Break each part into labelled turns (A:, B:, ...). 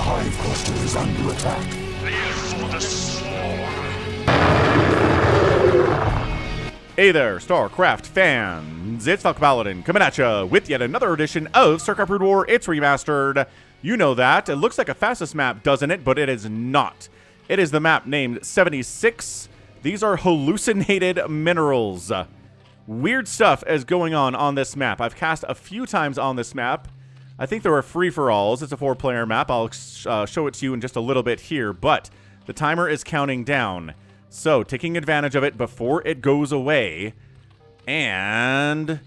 A: hive cluster is under attack.
B: For the swarm.
C: Hey there, StarCraft fans! It's Falcon Paladin coming at ya with yet another edition of StarCraft Brood War. It's remastered. You know that. It looks like a fastest map, doesn't it? But it is not. It is the map named 76. These are hallucinated minerals. Weird stuff is going on this map. I've cast a few times on this map. I think there are free-for-alls. It's a 4-player map. I'll show it to you in just a little bit here, but the timer is counting down. So, taking advantage of it before it goes away. And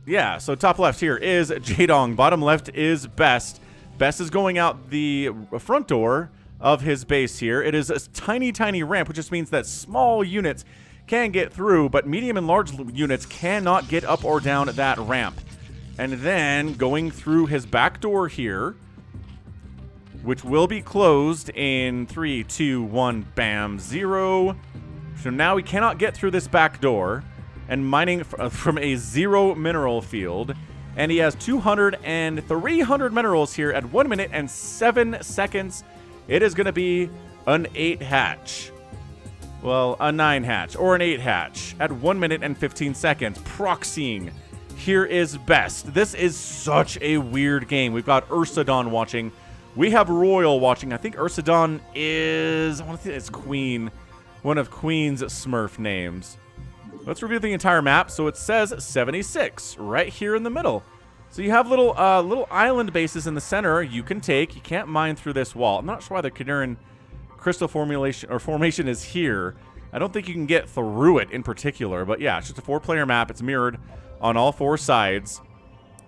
C: yeah, so top left here is Jaedong. Bottom left is Best. Best is going out the front door of his base here. It is a tiny, tiny ramp, which just means that small units can get through, but medium and large units cannot get up or down that ramp. And then going through his back door here, which will be closed in 3, 2, 1, bam, 0. So now we cannot get through this back door, and mining from a 0 mineral field. And he has 200 and 300 minerals here at 1 minute and 7 seconds. It is going to be an 8 hatch. Well, a 9 hatch or an 8 hatch at 1 minute and 15 seconds. Proxying. Here is Best. This is such a weird game. We've got Ursadon watching. We have Royal watching. I think Ursadon is, I want to think it's Queen. One of Queen's Smurf names. Let's review the entire map. So it says 76 right here in the middle. So you have little island bases in the center you can take. You can't mine through this wall. I'm not sure why the Caduran crystal formation is here. I don't think you can get through it in particular, but yeah, it's just a 4-player map. It's mirrored on all 4 sides.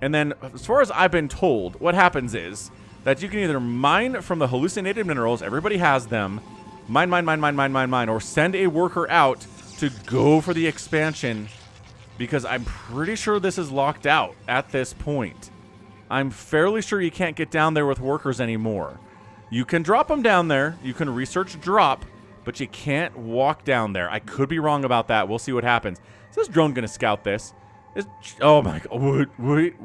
C: And then as far as I've been told, what happens is that you can either mine from the hallucinated minerals, everybody has them, mine, or send a worker out to go for the expansion, because I'm pretty sure this is locked out at this point. I'm fairly sure you can't get down there with workers anymore. You can drop them down there, you can research drop, but you can't walk down there. I could be wrong about that. We'll see what happens. Is this drone gonna scout this? Oh my god, wait.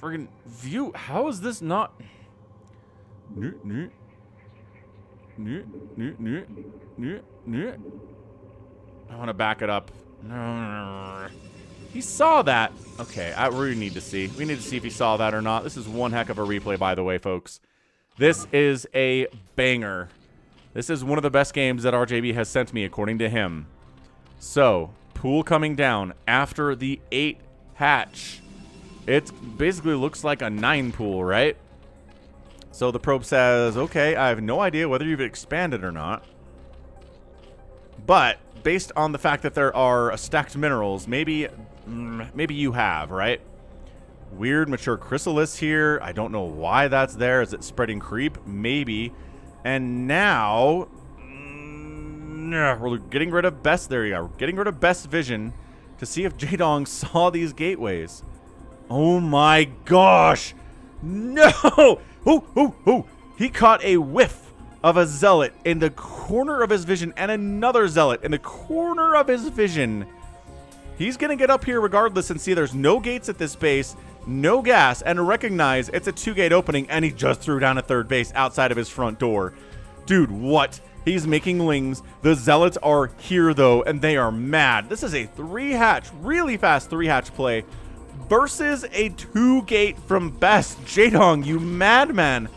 C: Friggin' view, how is this not? I want to back it up. He saw that. Okay, we need to see. We need to see if he saw that or not. This is one heck of a replay, by the way, folks. This is a banger. This is one of the best games that RJB has sent me, according to him. So, pool coming down after the 8 hatch. It basically looks like a 9 pool, right? So the probe says, okay, I have no idea whether you've expanded or not. But based on the fact that there are stacked minerals, maybe you have, right? Weird mature chrysalis here. I don't know why that's there. Is it spreading creep? Maybe. And now we're getting rid of Best. There you go. We're getting rid of Best vision to see if Jaedong saw these gateways. Oh my gosh. No! Oh! He caught a whiff of a zealot in the corner of his vision and another zealot in the corner of his vision. He's going to get up here regardless and see there's no gates at this base, no gas, and recognize it's a 2-gate opening, and he just threw down a 3rd base outside of his front door. Dude, what? He's making lings. The zealots are here, though, and they are mad. This is a 3-hatch, really fast 3-hatch play versus a 2-gate from Best. Jaedong, you madman.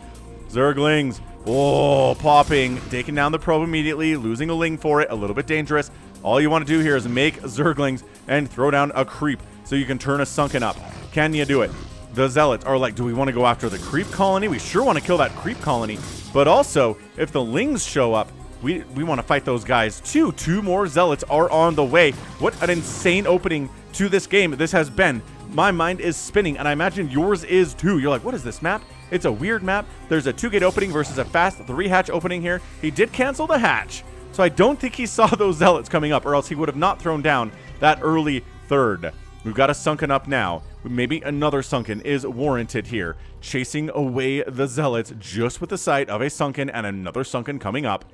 C: Zerglings. Oh, popping. Taking down the probe immediately. Losing a ling for it. A little bit dangerous. All you want to do here is make Zerglings and throw down a creep so you can turn a sunken up. Can you do it? The zealots are like, do we want to go after the creep colony? We sure want to kill that creep colony. But also, if the lings show up, we want to fight those guys too. 2 more zealots are on the way. What an insane opening to this game this has been. My mind is spinning, and I imagine yours is too. You're like, what is this map? It's a weird map. There's a 2-gate opening versus a fast 3-hatch opening here. He did cancel the hatch, so I don't think he saw those zealots coming up, or else he would have not thrown down that early 3rd. We've got a sunken up now. Maybe another sunken is warranted here. Chasing away the zealots just with the sight of a sunken and another sunken coming up.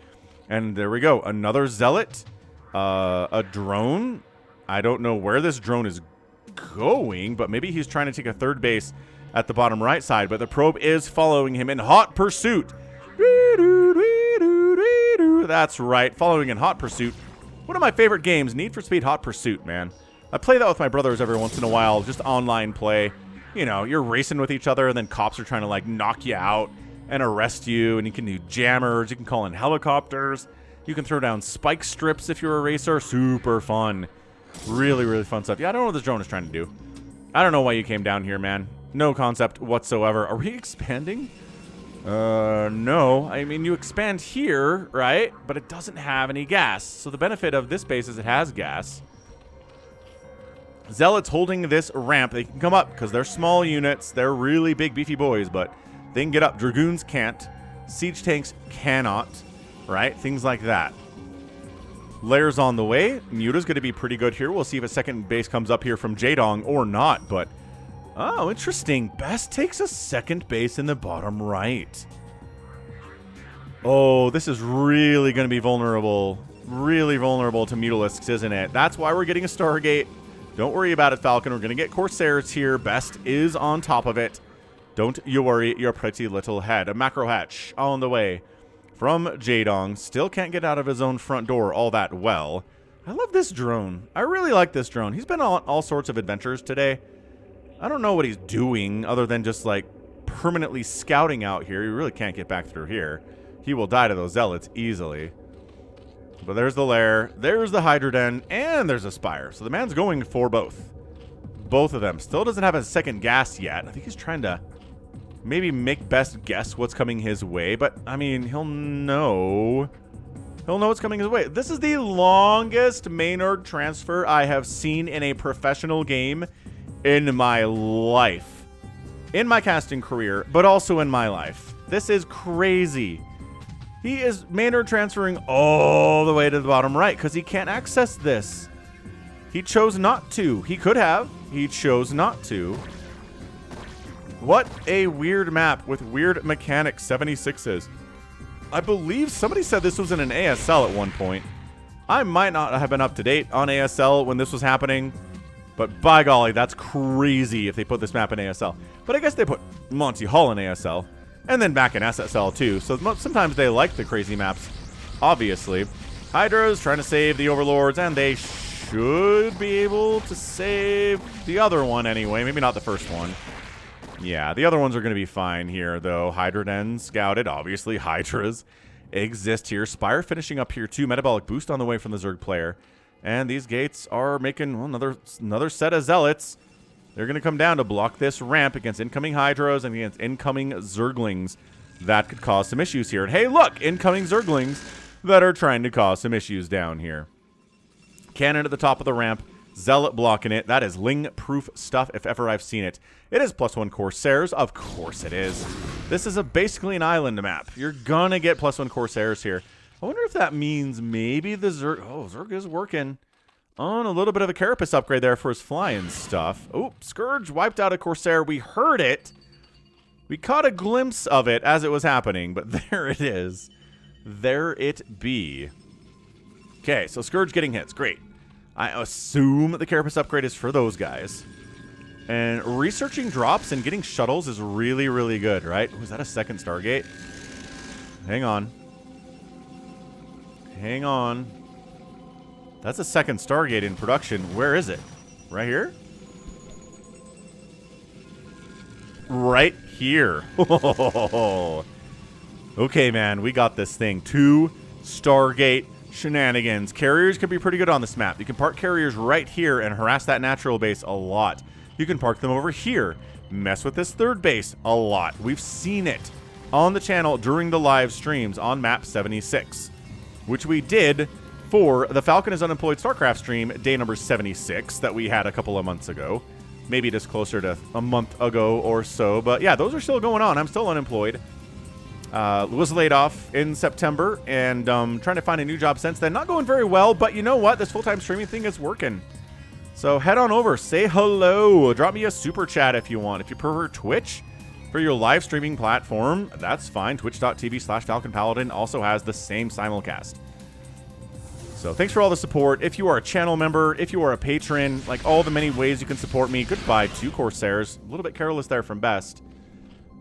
C: And there we go. Another zealot. A drone. I don't know where this drone is going, but maybe he's trying to take a 3rd base at the bottom right side, but the probe is following him in hot pursuit. That's right, following in hot pursuit. One of my favorite games, Need for Speed Hot Pursuit, man. I play that with my brothers every once in a while, just online play. You know, you're racing with each other, and then cops are trying to, like, knock you out and arrest you, and you can do jammers, you can call in helicopters, you can throw down spike strips if you're a racer. Super fun. Really, really fun stuff. Yeah, I don't know what this drone is trying to do. I don't know why you came down here, man. No concept whatsoever. Are we expanding? No. I mean, you expand here, right? But it doesn't have any gas. So the benefit of this base is it has gas. Zealots holding this ramp. They can come up because they're small units. They're really big, beefy boys, but they can get up. Dragoons can't. Siege tanks cannot, right? Things like that. Layers on the way. Muta's going to be pretty good here. We'll see if a second base comes up here from Jaedong or not, but... Oh, interesting. Best takes a second base in the bottom right. Oh, this is really going to be vulnerable. Really vulnerable to Mutalisks, isn't it? That's why we're getting a Stargate. Don't worry about it, Falcon. We're going to get Corsairs here. Best is on top of it. Don't you worry your pretty little head. A macro hatch on the way from Jaedong. Still can't get out of his own front door all that well. I love this drone. I really like this drone. He's been on all sorts of adventures today. I don't know what he's doing other than just, like, permanently scouting out here. He really can't get back through here. He will die to those zealots easily. But there's the lair, there's the Hydra Den, and there's a Spire. So the man's going for both. Both of them. Still doesn't have a second gas yet. I think he's trying to maybe make best guess what's coming his way. But, I mean, he'll know. He'll know what's coming his way. This is the longest Maynard transfer I have seen in a professional game in my life. In my casting career, but also in my life. This is crazy. He is Maynard transferring all the way to the bottom right because he can't access this. He chose not to. He could have. He chose not to. What a weird map with weird mechanics 76 is. I believe somebody said this was in an ASL at one point. I might not have been up to date on ASL when this was happening. But by golly, that's crazy if they put this map in ASL. But I guess they put Monty Hall in ASL. And then back in SSL too. So sometimes they like the crazy maps, obviously. Hydra's trying to save the Overlords. And they should be able to save the other one anyway. Maybe not the first one. Yeah, the other ones are going to be fine here, though. Hydra Den scouted. Obviously, Hydras exist here. Spire finishing up here too. Metabolic boost on the way from the Zerg player. And these gates are making well, another set of zealots. They're going to come down to block this ramp against incoming Hydras and against incoming Zerglings. That could cause some issues here. And hey, look, incoming Zerglings that are trying to cause some issues down here. Cannon at the top of the ramp. Zealot blocking it. That is Ling-proof stuff if ever I've seen it. It is +1 Corsairs. Of course it is. This is basically an island map. You're going to get +1 Corsairs here. I wonder if that means maybe the Zerg... Oh, Zerg is working on a little bit of a Carapace upgrade there for his flying stuff. Oh, Scourge wiped out a Corsair. We heard it. We caught a glimpse of it as it was happening, but there it is. There it be. Okay, so Scourge getting hits. Great. I assume the Carapace upgrade is for those guys. And researching drops and getting shuttles is really, really good, right? Was that a second Stargate? Hang on. Hang on. That's a second Stargate in production. Where is it? Right here? Right here. Okay, man. We got this thing. 2 Stargate shenanigans. Carriers could be pretty good on this map. You can park carriers right here and harass that natural base a lot. You can park them over here. Mess with this third base a lot. We've seen it on the channel during the live streams on map 76. Which we did for the Falcon is Unemployed StarCraft stream, day number 76, that we had a couple of months ago. Maybe just closer to a month ago or so. But yeah, those are still going on. I'm still unemployed. Was laid off in September and trying to find a new job since then. Not going very well, but you know what? This full-time streaming thing is working. So head on over. Say hello. Drop me a super chat if you want. If you prefer Twitch for your live streaming platform, that's fine. Twitch.tv/FalconPaladin also has the same simulcast. So thanks for all the support. If you are a channel member, if you are a patron, like all the many ways you can support me, goodbye to Corsairs. A little bit careless there from Best.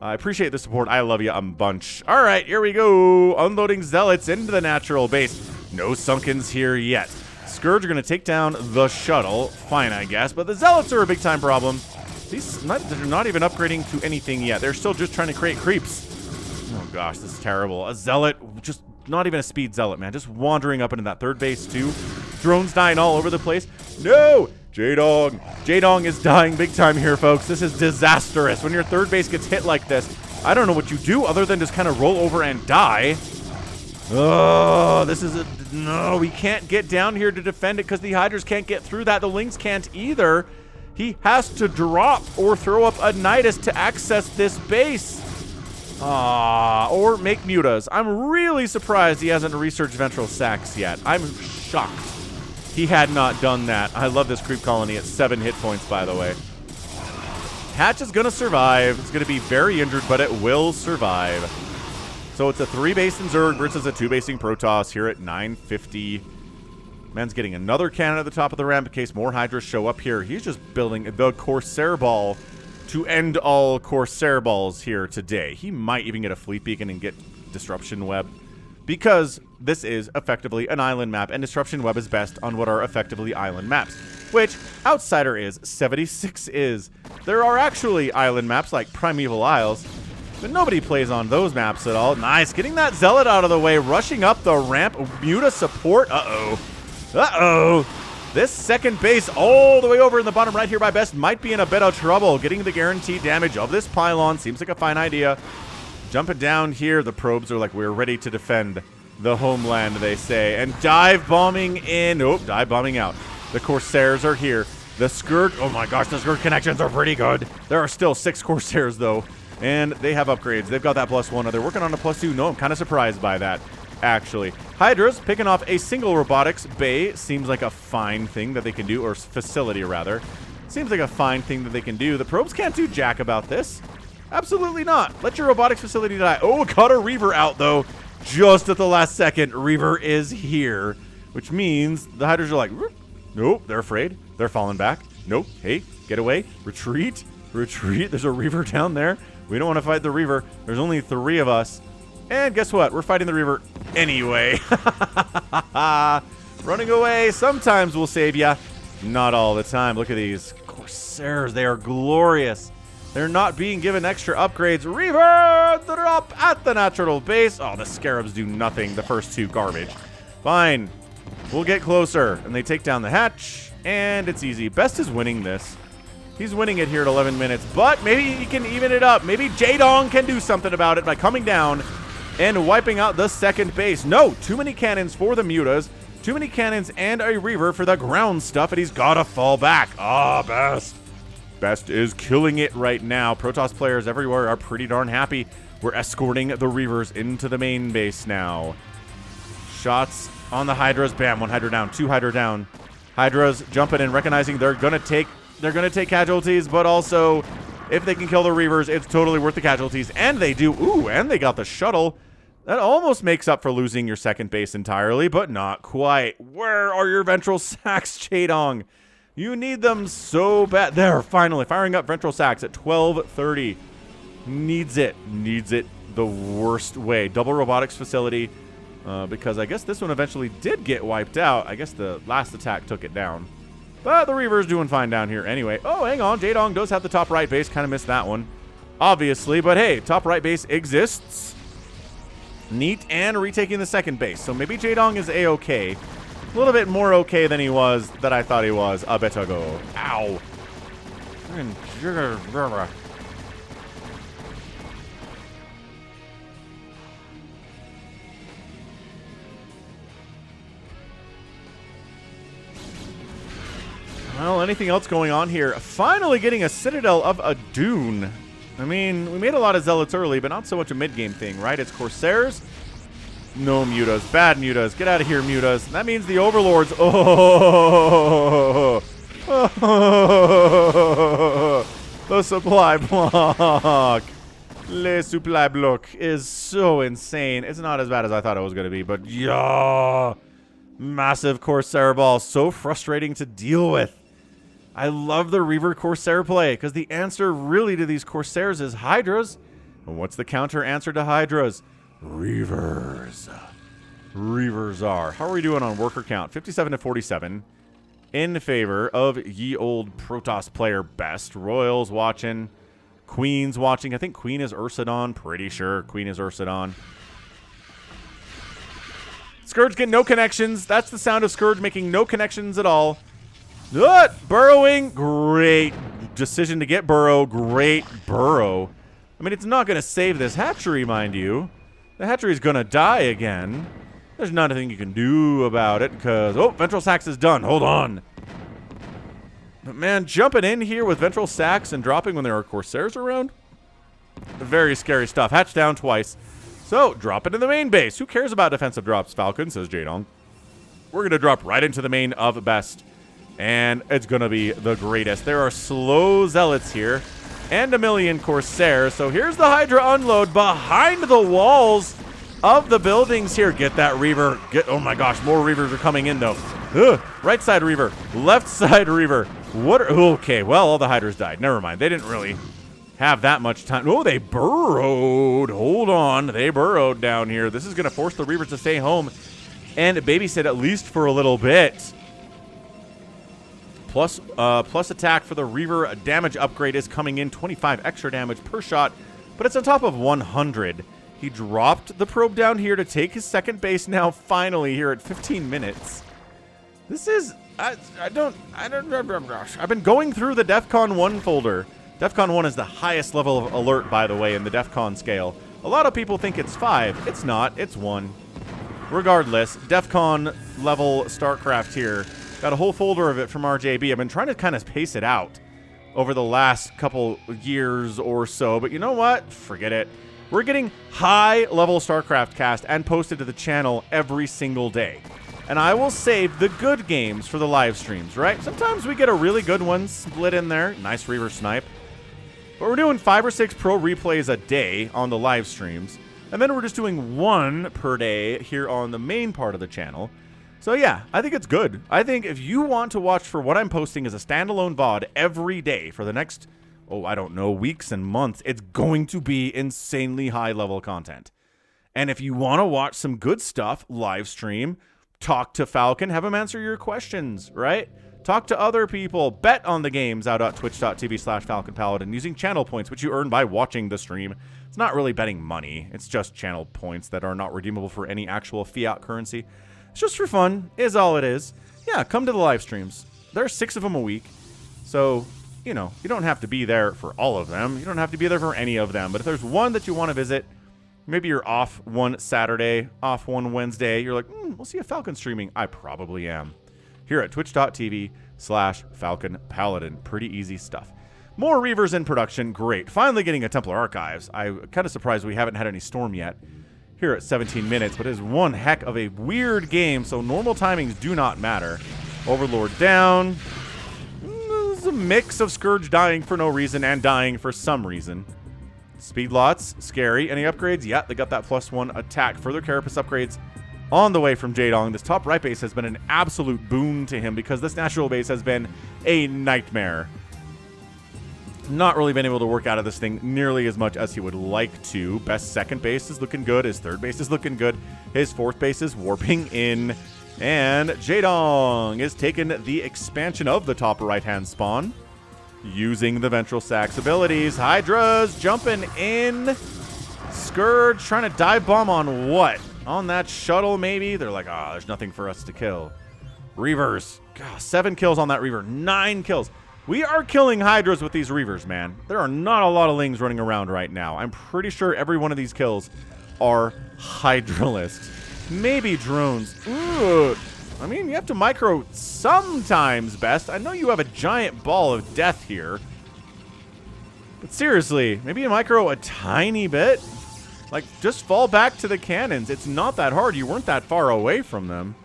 C: I appreciate the support. I love you a bunch. All right, here we go. Unloading Zealots into the natural base. No Sunkens here yet. Scourge are going to take down the shuttle. Fine, I guess. But the Zealots are a big-time problem. They're not even upgrading to anything yet. They're still just trying to create creeps. Oh, gosh, this is terrible. A Zealot, just not even a speed Zealot, man. Just wandering up into that third base, too. Drones dying all over the place. No! Jaedong. Jaedong is dying big time here, folks. This is disastrous. When your third base gets hit like this, I don't know what you do other than just kind of roll over and die. Oh, this is a... No, we can't get down here to defend it because the Hydras can't get through that. The Lynx can't either. He has to drop or throw up a Nidus to access this base. Or make mutas. I'm really surprised he hasn't researched Ventral Sacs yet. I'm shocked he had not done that. I love this creep colony at 7 hit points, by the way. Hatch is going to survive. It's going to be very injured, but it will survive. So it's a 3-basing Zerg versus a 2-basing Protoss here at 950. Man's getting another cannon at the top of the ramp in case more Hydras show up here. He's just building the Corsair Ball to end all Corsair Balls here today. He might even get a Fleet Beacon and get Disruption Web, because this is effectively an island map, and Disruption Web is best on what are effectively island maps, which Outsider is, 76 is. There are actually island maps like Primeval Isles, but nobody plays on those maps at all. Nice, getting that Zealot out of the way, rushing up the ramp. Muta support, This second base all the way over in the bottom right here by Best might be in a bit of trouble. Getting the guaranteed damage of this pylon seems like a fine idea. Jumping down here, the probes are like, we're ready to defend the homeland, they say. And dive bombing in. Oh, dive bombing out. The Corsairs are here. The Scourge, oh my gosh, the Scourge connections are pretty good. There are still 6 Corsairs, though. And they have upgrades. They've got that +1. Are they working on a +2? No, I'm kind of surprised by that, actually. Hydras picking off a single robotics bay seems like a fine thing that they can do, or facility, rather. Seems like a fine thing that they can do. The probes can't do jack about this. Absolutely not. Let your robotics facility die. Oh, got a Reaver out, though. Just at the last second, Reaver is here, which means the Hydras are like, nope, they're afraid. They're falling back. Nope. Hey, get away. Retreat. Retreat. There's a Reaver down there. We don't want to fight the Reaver. There's only 3 of us. And guess what? We're fighting the Reaver anyway. Running away sometimes will save ya. Not all the time. Look at these Corsairs. They are glorious. They're not being given extra upgrades. Reaver drop at the natural base. Oh, the Scarabs do nothing. The first 2 garbage. Fine. We'll get closer. And they take down the hatch. And it's easy. Best is winning this. He's winning it here at 11 minutes. But maybe he can even it up. Maybe Jaedong can do something about it by coming down and wiping out the second base. No, too many cannons for the mutas. Too many cannons and a Reaver for the ground stuff. And he's got to fall back. Ah, Best. Best is killing it right now. Protoss players everywhere are pretty darn happy. We're escorting the Reavers into the main base now. Shots on the Hydras. Bam, 1 Hydra down, 2 Hydra down. Hydras jumping in, recognizing they're gonna take casualties, but also if they can kill the Reavers, it's totally worth the casualties. And they do. Ooh, and they got the shuttle. That almost makes up for losing your second base entirely, but not quite. Where are your Ventral Sacs, Jaedong? You need them so bad. There, finally, firing up Ventral Sacs at 12:30. Needs it the worst way. Double robotics facility, because I guess this one eventually did get wiped out. I guess the last attack took it down. But the Reaver's doing fine down here anyway. Oh, hang on. Jaedong does have the top right base. Kind of missed that one, obviously. But hey, top right base exists. Neat, and retaking the second base. So maybe Jaedong is A-okay. A little bit more okay than he was, that I thought he was a bit ago. Ow. Well, anything else going on here? Finally getting a Citadel of a Dune. I mean, we made a lot of Zealots early, but not so much a mid-game thing, right? It's Corsairs. No mutas. Bad mutas. Get out of here, mutas. That means the Overlords. Oh. The supply block. Le supply block is so insane. It's not as bad as I thought it was going to be, but yeah. Massive Corsair ball. So frustrating to deal with. I love the Reaver Corsair play because the answer really to these Corsairs is Hydras. And what's the counter answer to Hydras? Reavers. Reavers are. How are we doing on worker count? 57 to 47. In favor of ye old Protoss player best. Royals watching. Queen's watching. I think Queen is Ursadon. Pretty sure Queen is Ursadon. Scourge getting no connections. That's the sound of Scourge making no connections at all. Burrowing. Great decision to get Burrow. Great Burrow. I mean, it's not going to save this hatchery, mind you. The hatchery is going to die again. There's nothing you can do about it because... Oh, Ventral Sacs is done. Hold on. But, man, jumping in here with Ventral Sacs and dropping when there are Corsairs around? Very scary stuff. Hatch down twice. So, drop into the main base. Who cares about defensive drops, Falcon, says Jaedong. We're going to drop right into the main of best. And it's going to be the greatest. There are slow zealots here and a million Corsairs. So here's the Hydra unload behind the walls of the buildings here. Get that Reaver. Oh my gosh, more Reavers are coming in though. Ugh. Right side Reaver. Left side Reaver. Okay, well, all the Hydras died. Never mind. They didn't really have that much time. Oh, they burrowed. Hold on. They burrowed down here. This is going to force the Reavers to stay home and babysit at least for a little bit. Plus attack for the Reaver damage upgrade is coming in. 25 extra damage per shot, but it's on top of 100. He dropped the probe down here to take his second base now, finally, here at 15 minutes. This is... I've been going through the DEFCON 1 folder. DEFCON 1 is the highest level of alert, by the way, in the DEFCON scale. A lot of people think it's 5. It's not. It's 1. Regardless, DEFCON level StarCraft here. Got a whole folder of it from RJB. I've been trying to kind of pace it out over the last couple years or so, but you know what? Forget it. We're getting high-level StarCraft cast and posted to the channel every single day. And I will save the good games for the live streams, right? Sometimes we get a really good one split in there. Nice Reaver snipe. But we're doing 5 or 6 pro replays a day on the live streams. And then we're just doing 1 per day here on the main part of the channel. So yeah, I think it's good. I think if you want to watch for what I'm posting as a standalone VOD every day for the next, I don't know, weeks and months, it's going to be insanely high-level content. And if you want to watch some good stuff, live stream, talk to Falcon, have him answer your questions, right? Talk to other people, bet on the games out at twitch.tv/FalconPaladin using channel points, which you earn by watching the stream. It's not really betting money. It's just channel points that are not redeemable for any actual fiat currency. It's just for fun, is all it is. Yeah, come to the live streams. There are 6 of them a week. So, you know, you don't have to be there for all of them. You don't have to be there for any of them. But if there's one that you want to visit, maybe you're off one Saturday, off one Wednesday. You're like, we'll see a Falcon streaming. I probably am. Here at twitch.tv/FalconPaladin. Pretty easy stuff. More Reavers in production. Great. Finally getting a Templar Archives. I'm kind of surprised we haven't had any Storm yet. Here at 17 minutes, but it is one heck of a weird game, so normal timings do not matter. Overlord down. This is a mix of Scourge dying for no reason and dying for some reason. Speed lots, scary. Any upgrades? Yeah, they got that +1 attack. Further Carapace upgrades on the way from Jaedong. This top right base has been an absolute boon to him because this natural base has been a nightmare. Not really been able to work out of this thing nearly as much as he would like to. Best second base is looking good. His third base is looking good. His fourth base is warping in. And Jaedong is taking the expansion of the top right-hand spawn using the Ventral Sacs abilities. Hydras jumping in. Scourge trying to dive bomb on what? On that shuttle, maybe? They're like, there's nothing for us to kill. Reavers. God, 7 kills on that Reaver. 9 kills. We are killing Hydras with these Reavers, man. There are not a lot of Lings running around right now. I'm pretty sure every one of these kills are Hydralists. Maybe drones. Ooh. I mean, you have to micro sometimes best. I know you have a giant ball of death here. But seriously, maybe you micro a tiny bit? Like, just fall back to the cannons. It's not that hard. You weren't that far away from them.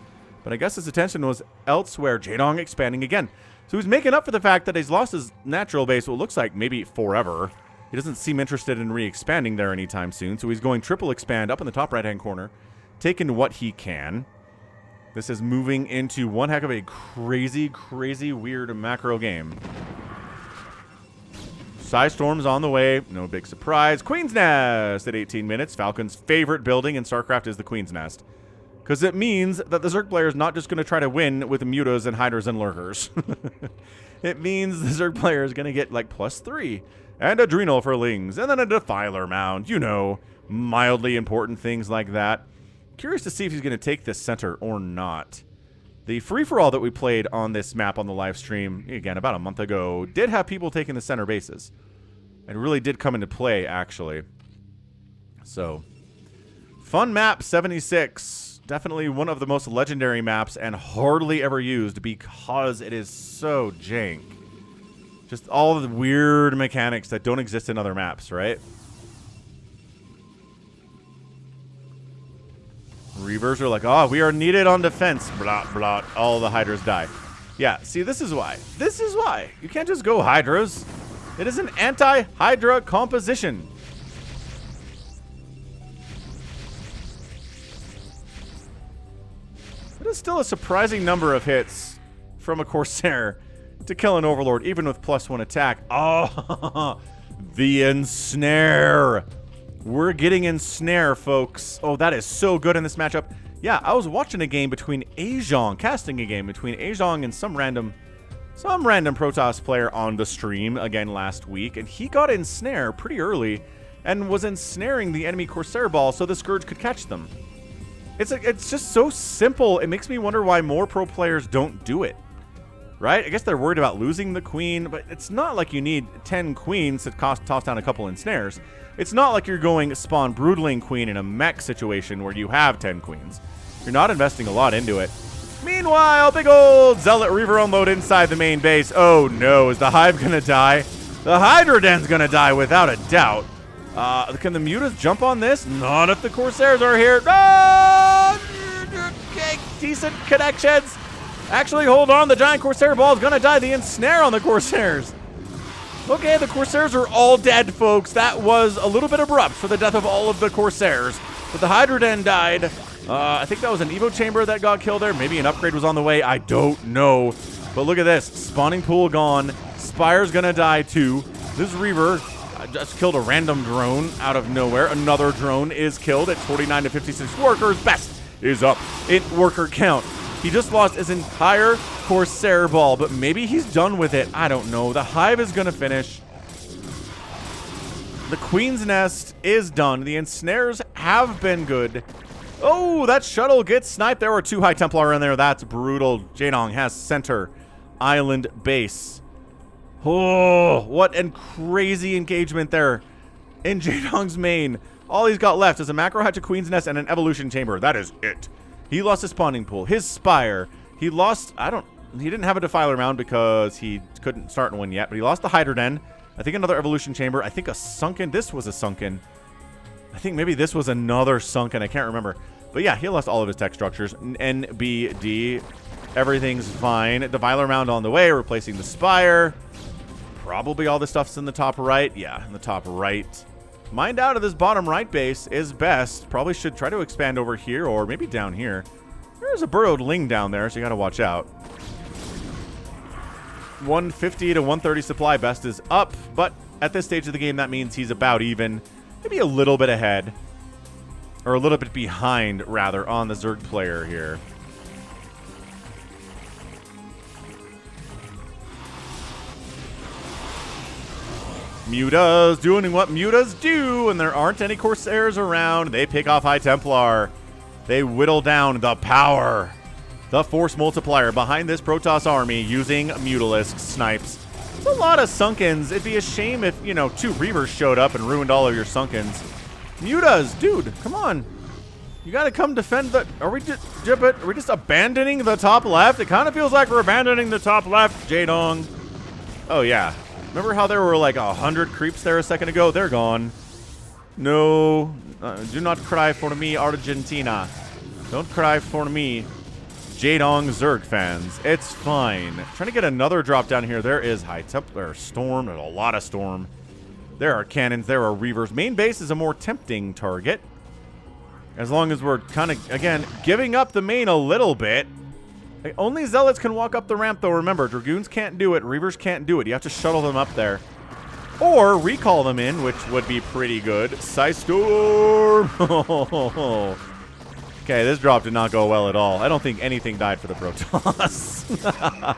C: But I guess his attention was elsewhere. Jaedong expanding again. So he's making up for the fact that he's lost his natural base, what looks like maybe forever. He doesn't seem interested in re-expanding there anytime soon, so he's going triple expand up in the top right-hand corner, taking what he can. This is moving into one heck of a crazy, crazy, weird macro game. Storm's on the way. No big surprise. Queen's Nest at 18 minutes. Falcon's favorite building in StarCraft is the Queen's Nest. Because it means that the Zerg player is not just going to try to win with mutas and hydras and lurkers. It means the Zerg player is going to get like +3 and adrenal for lings and then a defiler mound. You know, mildly important things like that. Curious to see if he's going to take this center or not. The free-for-all that we played on this map on the live stream, again, about a month ago, did have people taking the center bases. It really did come into play, actually. So, fun map 76. Definitely one of the most legendary maps and hardly ever used because it is so jank. Just all of the weird mechanics that don't exist in other maps, right? Reavers are like, oh, we are needed on defense. Blah, blah. All the hydras die. Yeah, see, this is why. This is why. You can't just go hydras. It is an anti-hydra composition. It is still a surprising number of hits from a Corsair to kill an Overlord, even with +1 attack. Oh, the ensnare. We're getting ensnare, folks. Oh, that is so good in this matchup. Yeah, I was watching a game between Jaedong, casting a game between Jaedong and some random Protoss player on the stream again last week, and he got ensnare pretty early and was ensnaring the enemy Corsair ball so the Scourge could catch them. It's just so simple. It makes me wonder why more pro players don't do it. Right? I guess they're worried about losing the queen, but it's not like you need 10 queens to toss down a couple ensnares. It's not like you're going spawn Broodling Queen in a mech situation where you have 10 queens. You're not investing a lot into it. Meanwhile, big old Zealot Reaver unload inside the main base. Oh no, is the Hive gonna die? The Hydra Den's gonna die without a doubt. Can the mutas jump on this? Not if the Corsairs are here. Oh! Okay, decent connections. Actually, hold on. The giant Corsair ball is gonna die. The ensnare on the Corsairs. Okay, the Corsairs are all dead, folks. That was a little bit abrupt for the death of all of the Corsairs. But the Hydra Den died. I think that was an Evo Chamber that got killed there. Maybe an upgrade was on the way. I don't know. But look at this. Spawning pool gone. Spire's gonna die too. This Reaver just killed a random drone out of nowhere. Another drone is killed at 49 to 56 workers. Best is up in worker count. He just lost his entire Corsair ball, but maybe he's done with it. I don't know. The Hive is going to finish. The Queen's Nest is done. The ensnares have been good. Oh, that shuttle gets sniped. There were 2 High Templar in there. That's brutal. Jaedong has center island base. Oh, what a crazy engagement there in Jaedong's main. All he's got left is a Macro Hatch, a Queen's Nest, and an Evolution Chamber. That is it. He lost his spawning pool, his Spire. He lost, he didn't have a Defiler Mound because he couldn't start one yet, but he lost the Hydra Den. I think another Evolution Chamber. I think a Sunken. This was a Sunken. I think maybe this was another Sunken. I can't remember. But yeah, he lost all of his tech structures. NBD. Everything's fine. Defiler Mound on the way, replacing the Spire. Probably all the stuff's in the top right. Yeah, in the top right. Mind out of this bottom right base is best. Probably should try to expand over here or maybe down here. There's a burrowed ling down there, so you gotta watch out. 150 to 130 supply. Best is up, but at this stage of the game, that means he's about even. Maybe a little bit ahead. Or a little bit behind, rather, on the Zerg player here. Mutas doing what mutas do, and there aren't any Corsairs around. They pick off High Templar. They whittle down the power. The force multiplier behind this Protoss army using Mutalisk snipes. It's a lot of Sunkens. It'd be a shame if, 2 Reavers showed up and ruined all of your Sunkens. Mutas, dude, come on. You gotta come defend the... Are we just abandoning the top left? It kind of feels like we're abandoning the top left, Jaedong. Oh, yeah. Remember how there were like 100 creeps there a second ago? They're gone. No. Do not cry for me, Argentina. Don't cry for me, Jaedong Zerg fans. It's fine. Trying to get another drop down here. There is High Templar, Storm. There's a lot of Storm. There are cannons. There are Reavers. Main base is a more tempting target. As long as we're kind of, again, giving up the main a little bit. Like, only Zealots can walk up the ramp, though. Remember, Dragoons can't do it. Reavers can't do it. You have to shuttle them up there. Or recall them in, which would be pretty good. Psy Storm! Okay, this drop did not go well at all. I don't think anything died for the Protoss.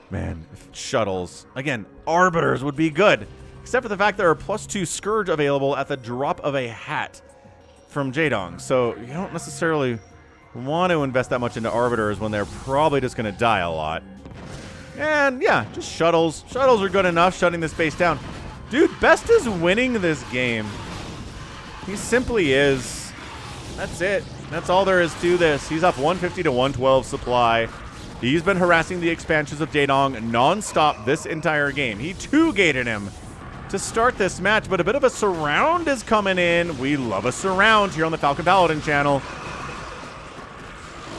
C: Man, shuttles. Again, Arbiters would be good. Except for the fact there are +2 Scourge available at the drop of a hat from Jaedong. So you don't necessarily want to invest that much into Arbiters when they're probably just going to die a lot. And yeah, just shuttles. Shuttles are good enough shutting this base down. Dude, Best is winning this game. He simply is. That's it. That's all there is to this. He's up 150 to 112 supply. He's been harassing the expansions of Jaedong non-stop this entire game. He two-gated him to start this match, but a bit of a surround is coming in. We love a surround here on the Falcon Paladin channel.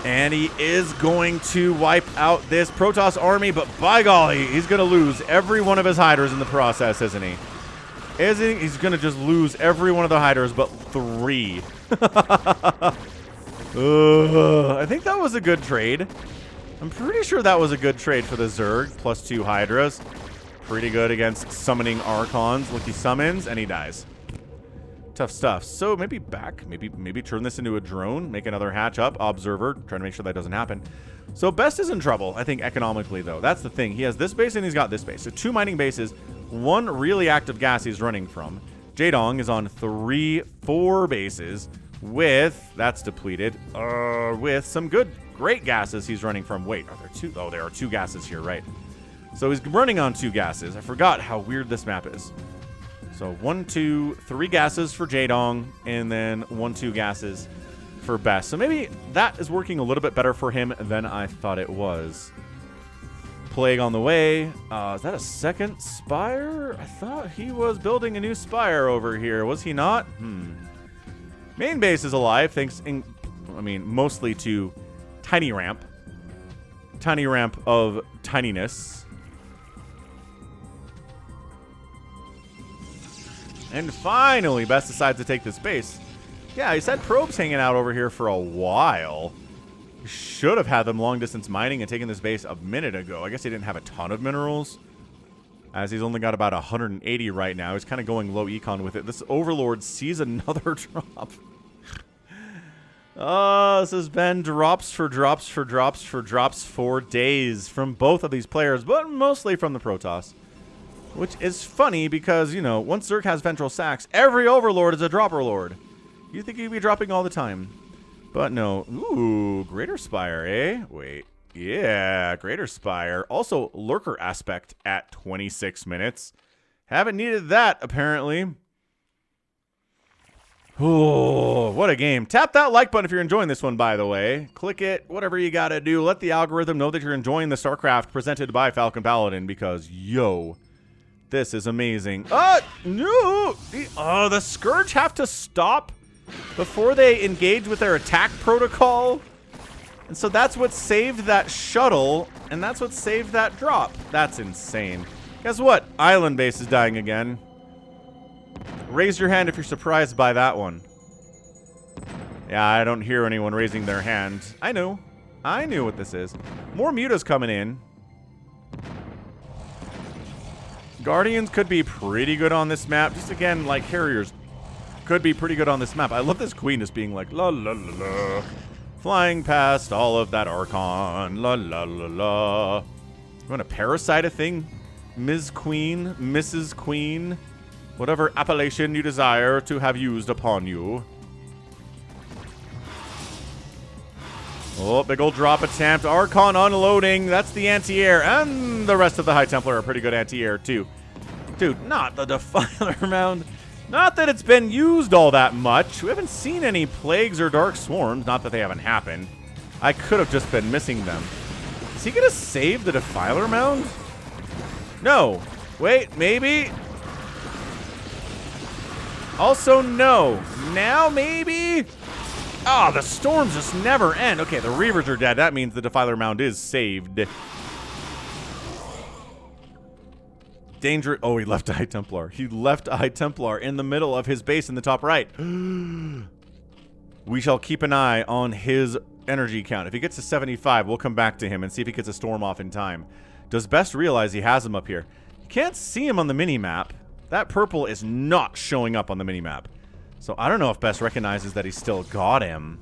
C: And he is going to wipe out this Protoss army, but by golly, he's going to lose every one of his hiders in the process, isn't he? He's going to just lose every one of the hiders but 3. I think that was a good trade. I'm pretty sure that was a good trade for the Zerg, +2 hydras. Pretty good against summoning Archons. Look, he summons, and he dies. Tough stuff. So maybe back. Maybe turn this into a drone. Make another hatch up. Observer. Trying to make sure that doesn't happen. So Best is in trouble, I think, economically, though. That's the thing. He has this base, and he's got this base. So 2 mining bases. 1 really active gas he's running from. Jaedong is on 4 bases with... That's depleted. With some great gases he's running from. Wait, are there 2? Oh, there are 2 gases here, right. So he's running on 2 gases. I forgot how weird this map is. So 1, 2, 3 gases for Jaedong, and then 1, 2 gases for Best. So maybe that is working a little bit better for him than I thought it was. Plague on the way. Is that a second spire? I thought he was building a new spire over here. Was he not? Main base is alive, thanks, mostly to Tiny Ramp. Tiny Ramp of tininess. And finally, Best decides to take this base. Yeah, he's had probes hanging out over here for a while. He should have had them long-distance mining and taken this base a minute ago. I guess he didn't have a ton of minerals, as he's only got about 180 right now. He's kind of going low econ with it. This Overlord sees another drop. Oh, this has been drops for drops for drops for drops for days from both of these players, but mostly from the Protoss. Which is funny because, you know, once Zerg has Ventral Sacks, every Overlord is a Dropper Lord. You think he'd be dropping all the time. But no. Ooh, Greater Spire, eh? Wait. Yeah, Greater Spire. Also, Lurker Aspect at 26 minutes. Haven't needed that, apparently. Oh, what a game. Tap that like button if you're enjoying this one, by the way. Click it, whatever you gotta do. Let the algorithm know that you're enjoying the StarCraft presented by Falcon Paladin because, yo, this is amazing. No! The Scourge have to stop before they engage with their attack protocol. And so that's what saved that shuttle, and that's what saved that drop. That's insane. Guess what? Island base is dying again. Raise your hand if you're surprised by that one. Yeah, I don't hear anyone raising their hand. I knew what this is. More mutas coming in. Guardians could be pretty good on this map. Just again, like Harriers could be pretty good on this map. I love this queen just being like, la la la la. Flying past all of that Archon. La la la la. You want to parasite a thing? Ms. Queen, Mrs. Queen, whatever appellation you desire to have used upon you. Oh, big old drop attempt. Archon unloading. That's the anti-air. And the rest of the High Templar are pretty good anti-air, too. Dude, not the Defiler Mound. Not that it's been used all that much. We haven't seen any Plagues or Dark Swarms. Not that they haven't happened. I could have just been missing them. Is he going to save the Defiler Mound? No. Wait, maybe? Also, no. Now, maybe? Oh, the storms just never end. Okay, the Reavers are dead. That means the Defiler Mound is saved. Danger. Oh, he left a High Templar. He left a High Templar in the middle of his base in the top right. we shall keep an eye on his energy count. If he gets to 75, we'll come back to him and see if he gets a storm off in time. Does Best realize he has him up here? You can't see him on the mini-map. That purple is not showing up on the mini-map. So I don't know if Best recognizes that he's still got him.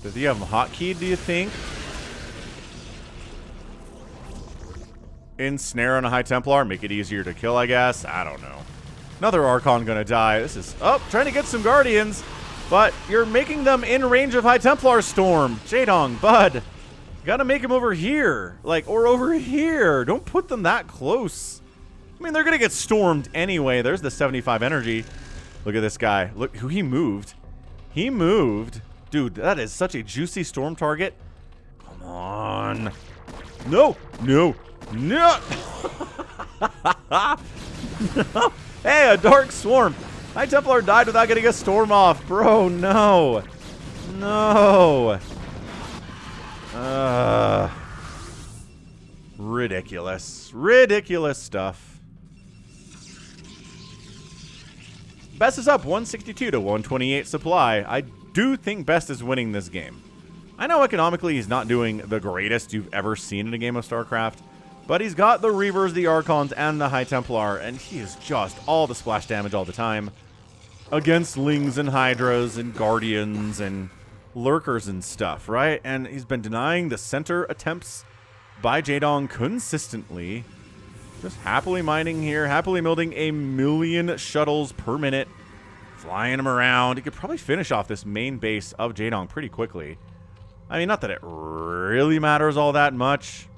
C: Does he have him hotkeyed, do you think? Ensnare on a High Templar, make it easier to kill, I guess. I don't know. Another Archon gonna die. This is, oh, trying to get some Guardians, but you're making them in range of High Templar Storm. Jaedong, bud, you gotta make him over here, like, or over here. Don't put them that close. I mean, they're gonna get stormed anyway. There's the 75 energy. Look at this guy. Look who he moved. He moved. Dude, that is such a juicy storm target. Come on. No, no, no. No. Hey, a Dark Swarm. High Templar died without getting a storm off. Bro, no. No. Ridiculous. Ridiculous stuff. Best is up 162 to 128 supply. I do think Best is winning this game. I know economically he's not doing the greatest you've ever seen in a game of StarCraft, but he's got the Reavers, the Archons, and the High Templar, and he is just all the splash damage all the time against Lings and Hydras and Guardians and Lurkers and stuff, right? And he's been denying the center attempts by Jaedong consistently. Just happily mining here, happily building 1,000,000 shuttles per minute, flying him around. He could probably finish off this main base of Jaedong pretty quickly. I mean, not that it really matters all that much.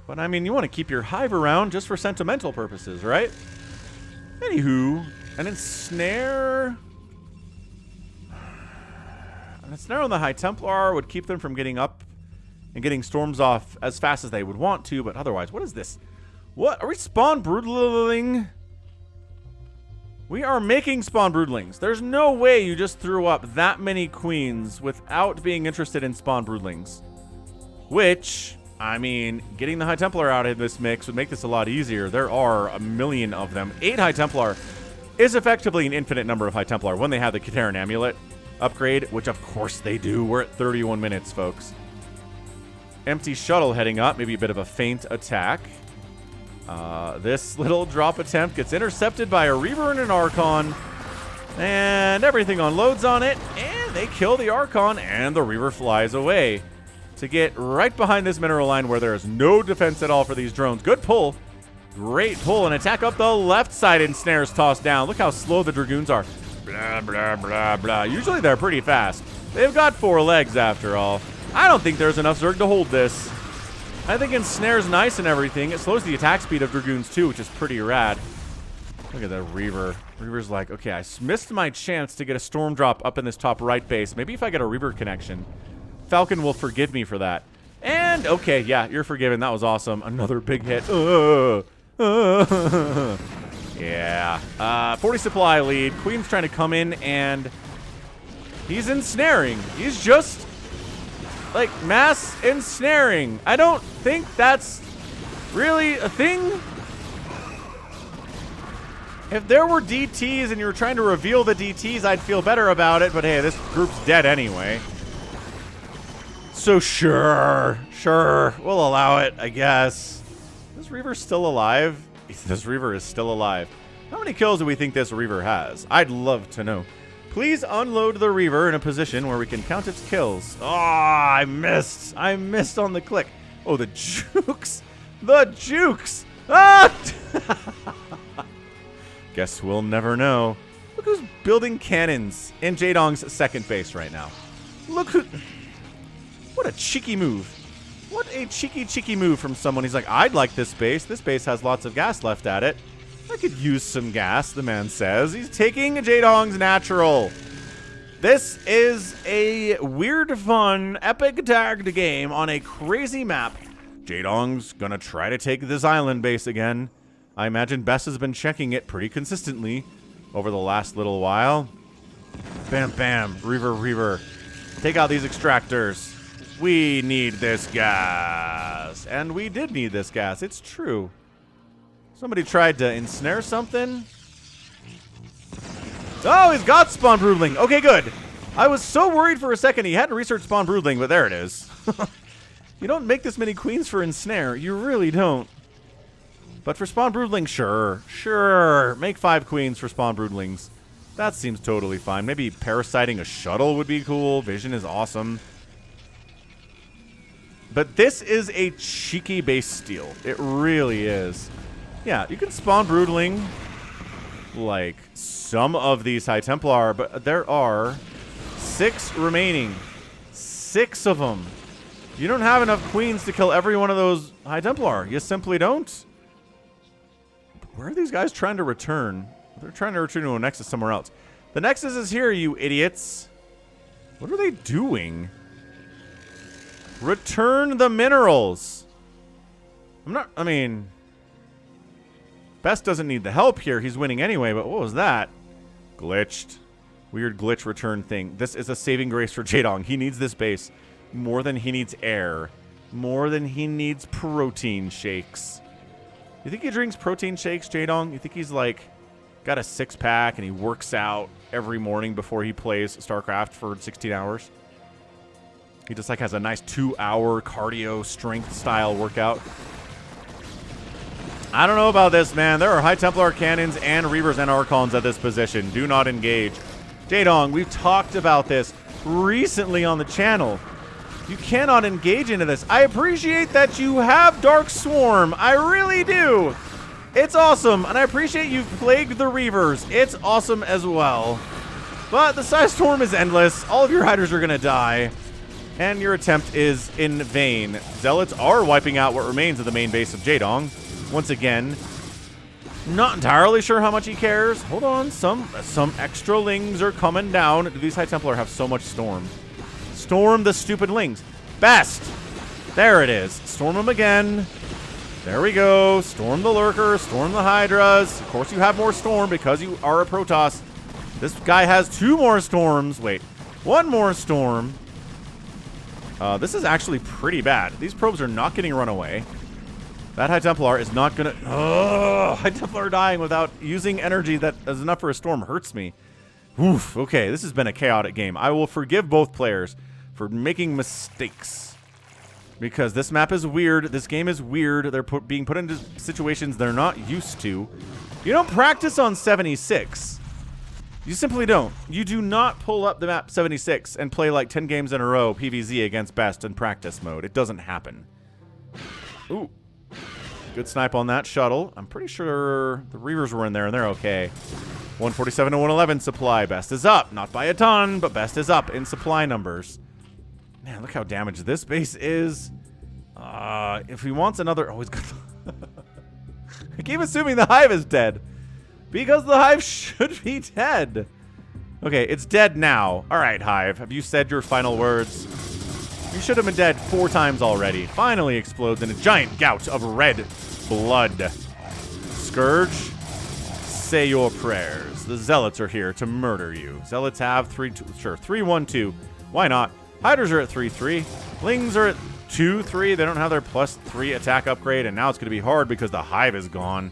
C: But, I mean, you want to keep your hive around just for sentimental purposes, right? Anywho, an ensnare... An ensnare on the High Templar would keep them from getting up and getting storms off as fast as they would want to, but otherwise, what is this? What? Are we spawn broodling? We are making spawn broodlings. There's no way you just threw up that many queens without being interested in spawn broodlings. Which, I mean, getting the High Templar out of this mix would make this a lot easier. There are 1,000,000 of them. 8 High Templar is effectively an infinite number of High Templar when they have the Kateran Amulet upgrade, which of course they do. We're at 31 minutes, folks. Empty shuttle heading up, maybe a bit of a feint attack. This little drop attempt gets intercepted by a Reaver and an Archon, and everything unloads on it, and they kill the Archon, and the Reaver flies away to get right behind this mineral line where there is no defense at all for these drones. Good pull. Great pull. An attack up the left side, and snares tossed down. Look how slow the Dragoons are. Blah, blah, blah, blah. Usually they're pretty fast. They've got 4 legs after all. I don't think there's enough Zerg to hold this. I think ensnare's nice and everything. It slows the attack speed of Dragoons too, which is pretty rad. Look at that Reaver. Reaver's like, okay, I missed my chance to get a storm drop up in this top right base. Maybe if I get a Reaver connection, Falcon will forgive me for that. And, okay, yeah, you're forgiven. That was awesome. Another big hit. Yeah. 40 supply lead. Queen's trying to come in, and he's ensnaring. He's just, like, mass ensnaring. I don't think that's really a thing. If there were DTs and you were trying to reveal the DTs, I'd feel better about it. But hey, this group's dead anyway. So sure, we'll allow it, I guess. This Reaver's still alive? This Reaver is still alive. How many kills do we think this Reaver has? I'd love to know. Please unload the Reaver in a position where we can count its kills. Oh, I missed. I missed on the click. Oh, the jukes. The jukes. Ah! Guess we'll never know. Look who's building cannons in Jaedong's second base right now. Look who... What a cheeky move. What a cheeky move from someone. He's like, I'd like this base. This base has lots of gas left at it. I could use some gas, the man says. He's taking Jaedong's natural. This is a weird, fun, epic tagged game on a crazy map. Jaedong's gonna try to take this island base again. I imagine Bess has been checking it pretty consistently over the last little while. Bam, bam. Reaver. Take out these extractors. We need this gas. And we did need this gas. It's true. Somebody tried to ensnare something. Oh, he's got Spawn Broodling. Okay, good. I was so worried for a second he hadn't researched Spawn Broodling, but there it is. You don't make this many queens for Ensnare. You really don't. But for Spawn Broodling, sure. Sure. Make 5 queens for Spawn Broodlings. That seems totally fine. Maybe parasiting a shuttle would be cool. Vision is awesome. But this is a cheeky base steal. It really is. Yeah, you can Spawn Broodling like some of these High Templar, but there are 6 remaining. 6 of them. You don't have enough queens to kill every one of those High Templar. You simply don't. Where are these guys trying to return? They're trying to return to a Nexus somewhere else. The Nexus is here, you idiots. What are they doing? Return the minerals. I mean, Best doesn't need the help here. He's winning anyway, but what was that? Glitched. Weird glitch return thing. This is a saving grace for Jaedong. He needs this base more than he needs air. More than he needs protein shakes. You think he drinks protein shakes, Jaedong? You think he's like got a 6-pack and he works out every morning before he plays StarCraft for 16 hours? He just like has a nice 2-hour cardio strength style workout. I don't know about this, man. There are High Templar cannons and Reavers and Archons at this position. Do not engage. Jaedong, we've talked about this recently on the channel. You cannot engage into this. I appreciate that you have Dark Swarm. I really do. It's awesome, and I appreciate you've plagued the Reavers. It's awesome as well. But the Psy Storm is endless. All of your Hydras are going to die, and your attempt is in vain. Zealots are wiping out what remains of the main base of Jaedong. Once again, not entirely sure how much he cares. Hold on, some extra lings are coming down. Do these High Templar have so much storm? Storm the stupid lings. Best. There it is. Storm them again. There we go. Storm the lurkers. Storm the hydras. Of course you have more storm because you are a Protoss. This guy has 2 more storms. Wait, 1 more storm. This is actually pretty bad. These probes are not getting run away. That High Templar is not gonna... Oh, High Templar dying without using energy that is enough for a storm hurts me. Oof, okay, this has been a chaotic game. I will forgive both players for making mistakes. Because this map is weird, this game is weird, they're being put into situations they're not used to. You don't practice on 76. You simply don't. You do not pull up the map 76 and play like 10 games in a row PvZ against Best in practice mode. It doesn't happen. Ooh. Good snipe on that shuttle. I'm pretty sure the Reavers were in there and they're okay. 147 to 111 supply. Best is up. Not by a ton, but Best is up in supply numbers. Man, look how damaged this base is. If he wants another... Oh, he's got... I keep assuming the Hive is dead. Because the Hive should be dead. Okay, it's dead now. All right, Hive. Have you said your final words? You should have been dead 4 times already. Finally explodes in a giant gout of red blood. Scourge, say your prayers. The Zealots are here to murder you. Zealots have 3-1-2. Why not? Hydras are at 3-3. Lings are at 2-3. They don't have their +3 attack upgrade, and now it's going to be hard because the Hive is gone.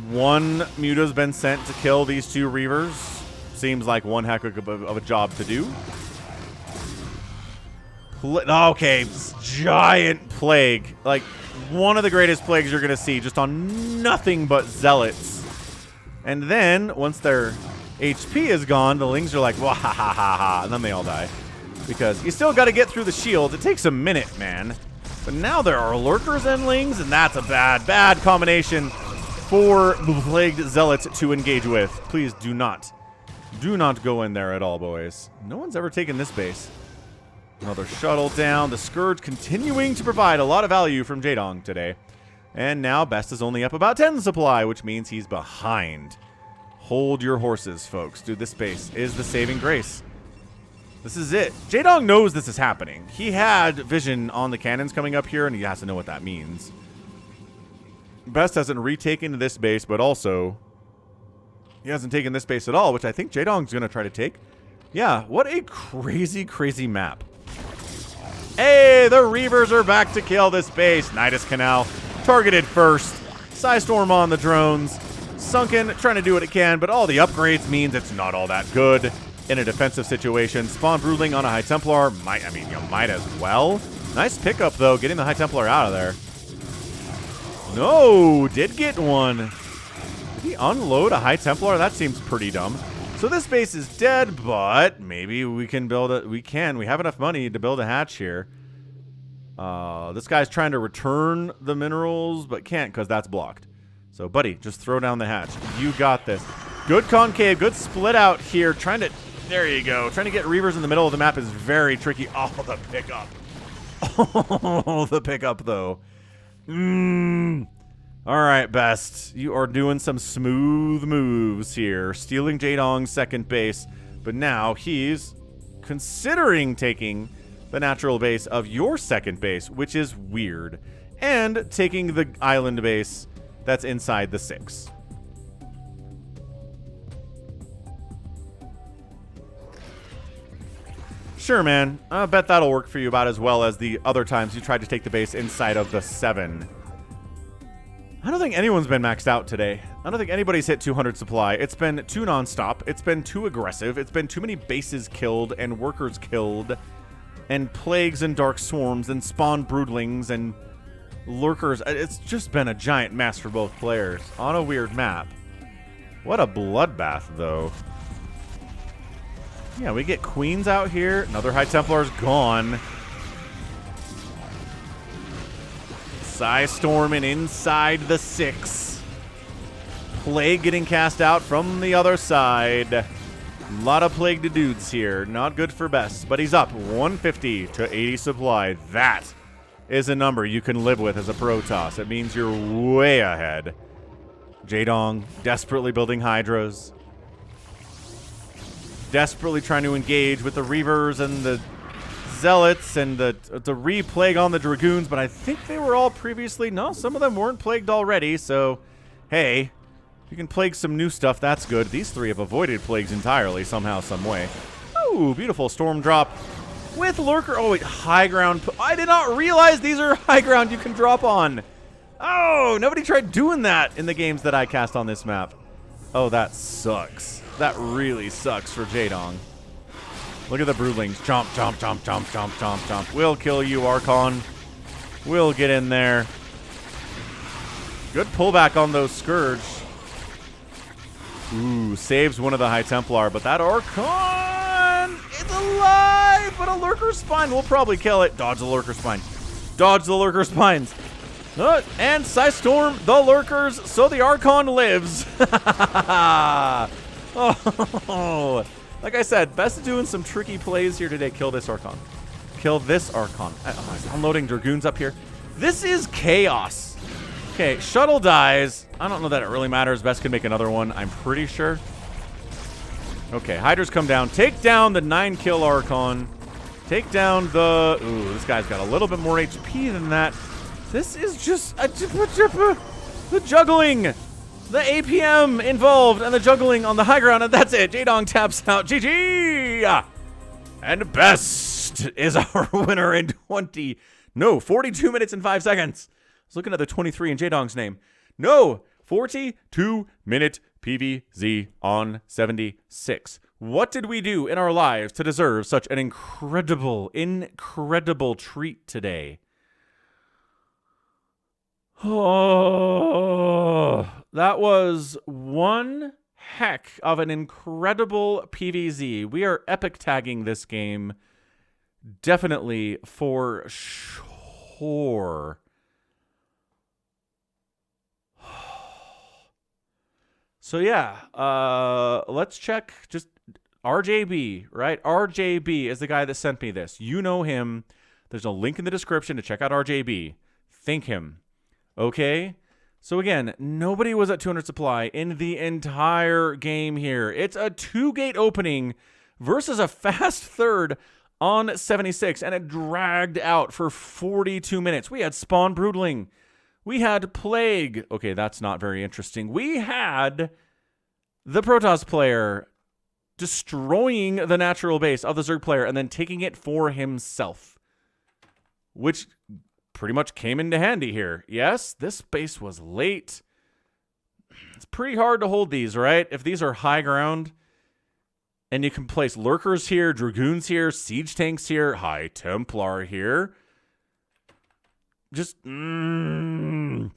C: One Muta's been sent to kill these 2 Reavers. Seems like one heck of a job to do. Okay, giant plague. Like, one of the greatest plagues you're going to see just on nothing but Zealots. And then, once their HP is gone, the Lings are like, wah ha ha ha ha, and then they all die. Because you still got to get through the shield. It takes a minute, man. But now there are Lurkers and Lings, and that's a bad, bad combination for the plagued Zealots to engage with. Please do not go in there at all, boys. No one's ever taken this base. Another shuttle down. The Scourge continuing to provide a lot of value from Jaedong today. And now Best is only up about 10 supply, which means he's behind. Hold your horses, folks. Dude, this base is the saving grace. This is it. Jaedong knows this is happening. He had vision on the cannons coming up here, and he has to know what that means. Best hasn't retaken this base, but also... he hasn't taken this base at all, which I think Jaedong's going to try to take. Yeah, what a crazy, crazy map. Hey, the Reavers are back to kill this base. Nidus Canal targeted first. Psystorm on the drones. Sunken, trying to do what it can, but all the upgrades means it's not all that good in a defensive situation. Spawn Broodling on a High Templar, you might as well. Nice pickup, though, getting the High Templar out of there. No, did get one. Did he unload a High Templar? That seems pretty dumb. So this base is dead, but maybe we can build it. We have enough money to build a hatch here. This guy's trying to return the minerals, but can't because that's blocked. So, buddy, just throw down the hatch. You got this. Good concave, good split out here. There you go. Trying to get Reavers in the middle of the map is very tricky. Oh, the pickup. Oh, the pickup, though. All right, Best. You are doing some smooth moves here. Stealing Jaedong's second base, but now he's considering taking the natural base of your second base, which is weird, and taking the island base that's inside the 6. Sure, man. I bet that'll work for you about as well as the other times you tried to take the base inside of the 7. I don't think anyone's been maxed out today. I don't think anybody's hit 200 supply. It's been too nonstop. It's been too aggressive. It's been too many bases killed and workers killed and plagues and dark swarms and spawn broodlings and lurkers. It's just been a giant mess for both players on a weird map. What a bloodbath, though. Yeah, we get queens out here. Another High Templar's gone. Psystorming inside the 6. Plague getting cast out from the other side. A lot of plagued dudes here. Not good for Best, but he's up 150 to 80 supply. That is a number you can live with as a Protoss. It means you're way ahead. Jaedong desperately building Hydras. Desperately trying to engage with the Reavers and the Zealots and the re-plague on the Dragoons, but I think they were all previously... No, some of them weren't plagued already, so hey, you can plague some new stuff, that's good. These 3 have avoided plagues entirely, somehow, some way. Ooh, beautiful storm drop with Lurker. Oh, wait, high ground. I did not realize these are high ground you can drop on. Oh, nobody tried doing that in the games that I cast on this map. Oh, that sucks. That really sucks for Jaedong. Look at the broodlings. Chomp, chomp, chomp, chomp, chomp, chomp, chomp. We'll kill you, Archon. We'll get in there. Good pullback on those Scourge. Ooh, saves one of the High Templar, but that Archon, it's alive, but a Lurker Spine will probably kill it. Dodge the Lurker Spine. Dodge the Lurker Spines. And Psystorm the Lurkers, so the Archon lives. Oh, like I said, Best doing some tricky plays here today. Kill this Archon. Kill this Archon. I'm unloading Dragoons up here. This is chaos. Okay, shuttle dies. I don't know that it really matters. Best can make another one, I'm pretty sure. Okay, Hydras come down. Take down the 9-kill Archon. Take down the... Ooh, this guy's got a little bit more HP than that. This is just... the juggling. The APM involved and the juggling on the high ground, and that's it. Jaedong taps out. GG! And Best is our winner in 42 minutes and 5 seconds. I was looking at the 23 in Jaedong's name. No, 42-minute PVZ on 76. What did we do in our lives to deserve such an incredible treat today? Oh, that was one heck of an incredible PVZ. We are epic tagging this game. Definitely for sure. So yeah, let's check just RJB, right? RJB is the guy that sent me this. You know him. There's a link in the description to check out RJB. Thank him. Okay? So again, nobody was at 200 supply in the entire game here. It's a 2-gate opening versus a fast third on 76, and it dragged out for 42 minutes. We had Spawn Broodling. We had Plague. Okay, that's not very interesting. We had the Protoss player destroying the natural base of the Zerg player and then taking it for himself, which pretty much came into handy here. Yes, this base was late. It's pretty hard to hold these, right? If these are high ground, and you can place lurkers here, dragoons here, siege tanks here, high Templar here. Just, the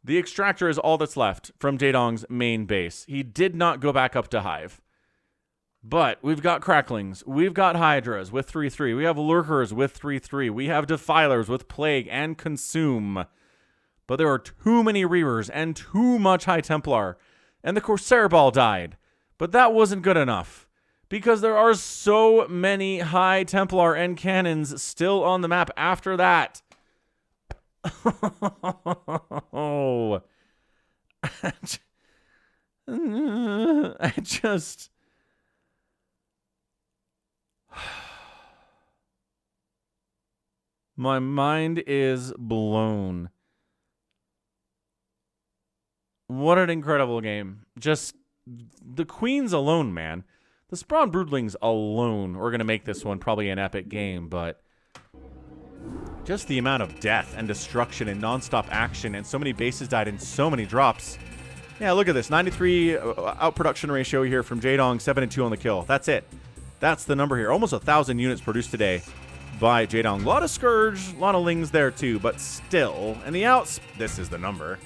C: extractor is all that's left from Jaedong's main base. He did not go back up to hive. But we've got cracklings. We've got hydras with 3/3. We have lurkers with 3/3. We have defilers with plague and consume. But there are too many reavers and too much high Templar. And the Corsair ball died. But that wasn't good enough. Because there are so many high Templar and cannons still on the map after that. Oh. I just... My mind is blown. What an incredible game. Just the queens alone, man. The Spawn Broodlings alone are going to make this one probably an epic game, but just the amount of death and destruction and non-stop action, and so many bases died and so many drops. Yeah, look at this. 93 outproduction ratio here from Jaedong, 7-2 on the kill. That's it. That's the number here. Almost 1,000 units produced today by Jaedong. A lot of Scourge, a lot of Lings there too, but still. And the outs, this is the number.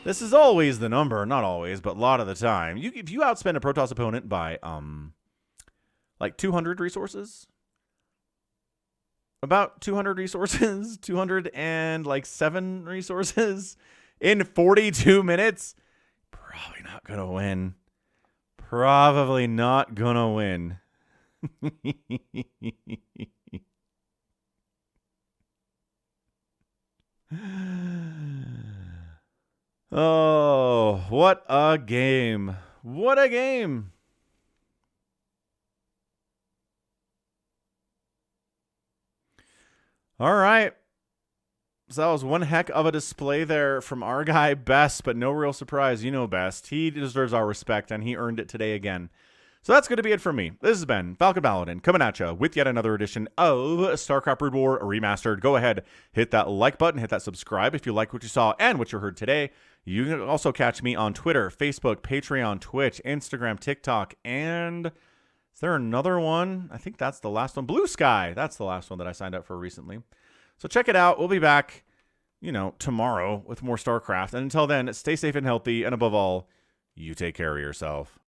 C: This is always the number. Not always, but a lot of the time. If you outspend a Protoss opponent by, like 200 resources, about 200 resources, 207 resources in 42 minutes, probably not going to win. Probably not going to win. Oh, what a game. What a game. All right. So that was one heck of a display there from our guy, Best, but no real surprise. You know Best. He deserves our respect, and he earned it today again. So that's going to be it from me. This has been Falcon Paladin coming at you with yet another edition of StarCraft Brood War Remastered. Go ahead, hit that like button, hit that subscribe if you like what you saw and what you heard today. You can also catch me on Twitter, Facebook, Patreon, Twitch, Instagram, TikTok, and is there another one? I think that's the last one. Blue Sky. That's the last one that I signed up for recently. So check it out. We'll be back, tomorrow with more StarCraft. And until then, stay safe and healthy. And above all, you take care of yourself.